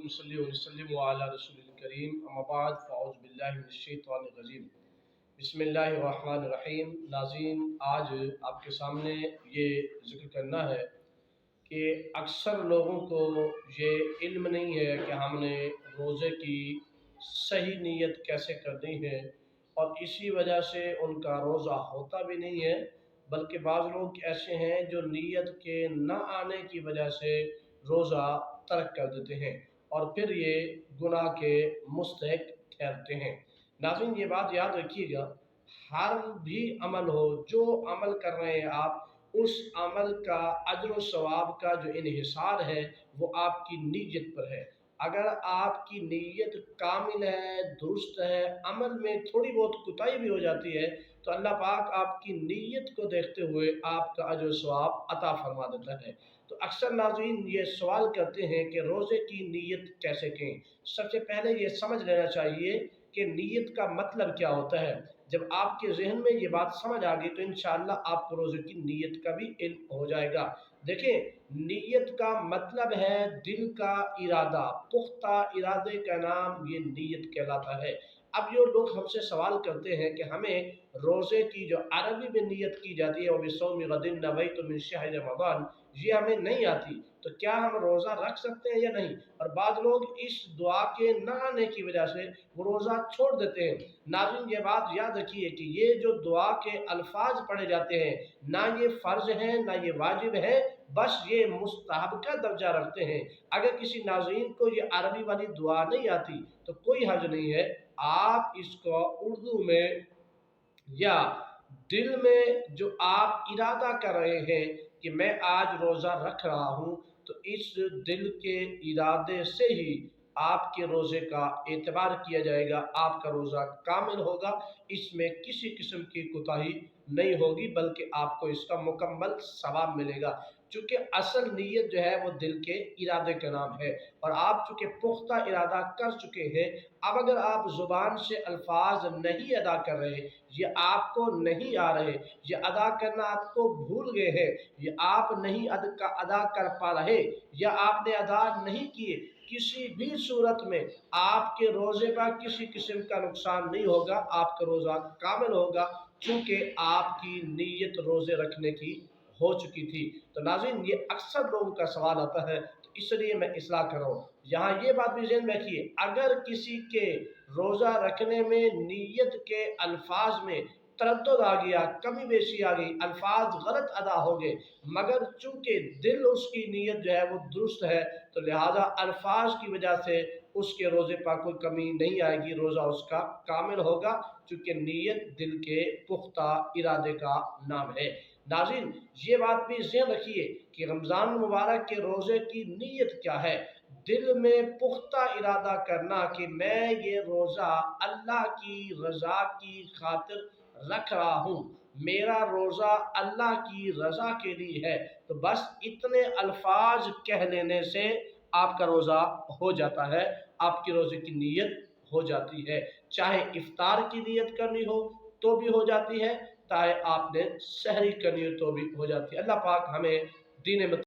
नसल्ली व नसल्लिमु अला रसूलिल करीम अम्मा बाद फ़अऊज़ु बिल्लाहि मिनश शैतानिर रजीम बिस्मिल्लाहिर रहमानिर रहीम। नाज़रीन, आज आपके सामने ये ज़िक्र करना है कि अक्सर लोगों को ये इल्म नहीं है कि हमने रोज़े की सही नीयत कैसे करनी है, और इसी वजह से उनका रोज़ा होता भी नहीं है। बल्कि बाज़ लोग ऐसे हैं जो नीयत के न आने की वजह से रोज़ा तर्क कर देते हैं और फिर ये गुनाह के मुस्तहिक ठहरते हैं। नाज़रीन, ये बात याद रखिएगा, हर भी अमल हो, जो अमल कर रहे हैं आप, उस अमल का अज्र व सवाब का जो इन्हिसार है वो आपकी नीयत पर है। अगर आपकी नीयत कामिल है, दुरुस्त है, अमल में थोड़ी बहुत कोताही भी हो जाती है, तो अल्लाह पाक आपकी नीयत को देखते हुए आपका अज्र व सवाब अता फरमा देता है। तो अक्सर नाज़रीन ये सवाल करते हैं कि रोज़े की नीयत कैसे करें। सबसे पहले ये समझ लेना चाहिए कि नीयत का मतलब क्या होता है। जब आपके ज़हन में ये बात समझ आ गई तो इंशाअल्लाह आपको रोज़े की नीयत का भी इल्म हो जाएगा। देखें, नीयत का मतलब है दिल का इरादा, पुख्ता इरादे का नाम ये नीयत कहलाता है। अब जो लोग हमसे सवाल करते हैं कि हमें रोज़े की जो अरबी में नीयत की जाती है वो बिस्सौमि गदिन नवैतु मिन शहरि रमज़ान, ये हमें नहीं आती, तो क्या हम रोज़ा रख सकते हैं या नहीं? और बाद लोग इस दुआ के न आने की वजह से वो रोज़ा छोड़ देते हैं। नाज़रीन, ये बात याद रखिए कि ये जो दुआ के अल्फाज पढ़े जाते हैं, ना ये फ़र्ज़ है ना ये वाजिब है, बस ये मुस्तहब का दर्जा रखते हैं। अगर किसी नाज़रीन को ये अरबी वाली दुआ नहीं आती तो कोई हर्ज नहीं है, आप इसको उर्दू में या दिल में जो आप इरादा कर रहे हैं कि मैं आज रोज़ा रख रहा हूँ, तो इस दिल के इरादे से ही आपके रोज़े का एतबार किया जाएगा, आपका रोज़ा कामिल होगा, इसमें किसी किस्म की कोताही नहीं होगी, बल्कि आपको इसका मुकम्मल सवाब मिलेगा। चूँकि असल नीयत जो है वो दिल के इरादे का नाम है, और आप चूँकि पुख्ता इरादा कर चुके हैं, अब अगर आप ज़ुबान से अल्फाज नहीं अदा कर रहे, ये आपको नहीं आ रहे, ये अदा करना आपको भूल गए हैं, ये आप नहीं अदा कर पा रहे, या आपने अदा नहीं किए, किसी भी सूरत में आपके रोज़े पर किसी किस्म का नुकसान नहीं होगा, आपका रोज़ा कामिल होगा, चूँकि आपकी नीयत रोज़े रखने की हो चुकी थी। तो नाज़रीन, ये अक्सर लोगों का सवाल आता है, तो इसलिए मैं इस्लाह कर रहा हूँ। यहाँ ये बात भी ज़हन में रखिए, अगर किसी के रोज़ा रखने में नीयत के अल्फाज में तरद्दुद आ गया, कमी बेशी आ गई, अल्फाज गलत अदा हो गए, मगर चूँकि दिल उसकी नीयत जो है वो दुरुस्त है, तो लिहाजा अल्फाज की वजह से उसके रोज़े पर कोई कमी नहीं आएगी, रोज़ा उसका कामिल होगा, चूँकि नीयत दिल के पुख्ता इरादे का नाम है। नाज़रीन, ये बात भी ज़हन रखिए कि रमज़ान मुबारक के रोज़े की नीयत क्या है। दिल में पुख्ता इरादा करना कि मैं ये रोज़ा अल्लाह की रज़ा की खातिर रख रहा हूँ, मेरा रोज़ा अल्लाह की रज़ा के लिए है, तो बस इतने अल्फाज कह लेने से आपका रोज़ा हो जाता है, आपकी रोज़े की नीयत हो जाती है। चाहे इफ्तार की नीयत करनी हो तो भी हो जाती है, चाहे आपने सहरी करनी हो तो भी हो जाती है। अल्लाह पाक हमें दीन